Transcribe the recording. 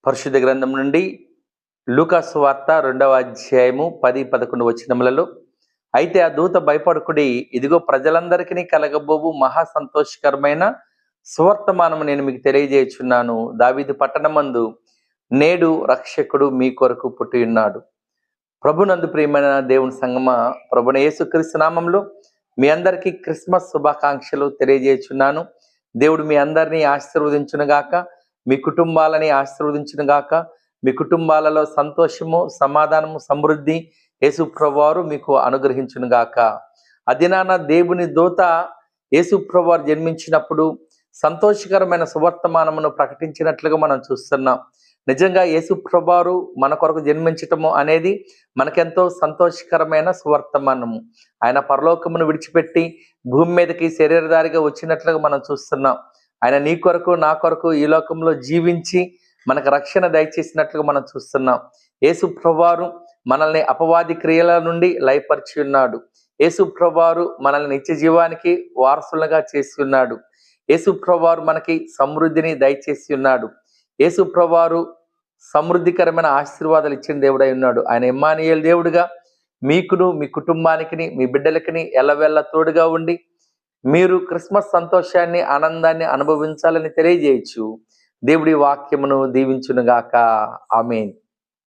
పరిశుద్ధ గ్రంథం నుండి లూకా సువార్త 2వ అధ్యాయము 10-11 వచనములలో, అయితే ఆ దూత భయపడకుడి, ఇదిగో ప్రజలందరికీ కలగబోవు మహా సంతోషకరమైన సువర్తమానము నేను మీకు తెలియజేయుచున్నాను. దావీదు పట్టణమందు నేడు రక్షకుడు మీ కొరకు పుట్టి ఉన్నాడు. ప్రభునందు ప్రియమైన దేవుని సంగమా, ప్రభున యేసుక్రీస్తు నామములో మీ అందరికీ క్రిస్మస్ శుభాకాంక్షలు తెలియజేయుచున్నాను. దేవుడు మీ అందరినీ ఆశీర్వదించునుగాక, మీ కుటుంబాలని ఆశీర్వదించునుగాక. మీ కుటుంబాలలో సంతోషము, సమాధానము, సమృద్ధి యేసు ప్రభువారు మీకు అనుగ్రహించునుగాక. అదినాన దేవుని దూత యేసు ప్రభువారు జన్మించినప్పుడు సంతోషకరమైన సువర్తమానమును ప్రకటించినట్లుగా మనం చూస్తున్నాం. నిజంగా యేసు ప్రభువారు మన కొరకు జన్మించటము అనేది మనకెంతో సంతోషకరమైన సువర్తమానము. ఆయన పరలోకమును విడిచిపెట్టి భూమి మీదకి శరీరధారిగా వచ్చినట్లుగా మనం చూస్తున్నాం. ఆయన నీ కొరకు, నా కొరకు ఈ లోకంలో జీవించి మనకు రక్షణ దయచేసినట్లుగా మనం చూస్తున్నాం. యేసు ప్రభువారు మనల్ని అపవాది క్రియల నుండి లయపరిచి ఉన్నాడు. యేసు ప్రభువారు మనల్ని నిత్య జీవానికి వారసులుగా చేసి ఉన్నాడు. యేసు ప్రభువారు మనకి సమృద్ధిని దయచేసి ఉన్నాడు. యేసు ప్రభువారు సమృద్ధికరమైన ఆశీర్వాదాలు ఇచ్చిన దేవుడై ఉన్నాడు. ఆయన ఇమ్మానుయేలు దేవుడుగా మీకును, మీ కుటుంబానికి, మీ బిడ్డలకి ఎల్లవెల్ల తోడుగా ఉండి మీరు క్రిస్మస్ సంతోషాన్ని, ఆనందాన్ని అనుభవించాలని తెలియజేయచ్చు. దేవుడి వాక్యమును దీవించునుగాక. ఆమేన్.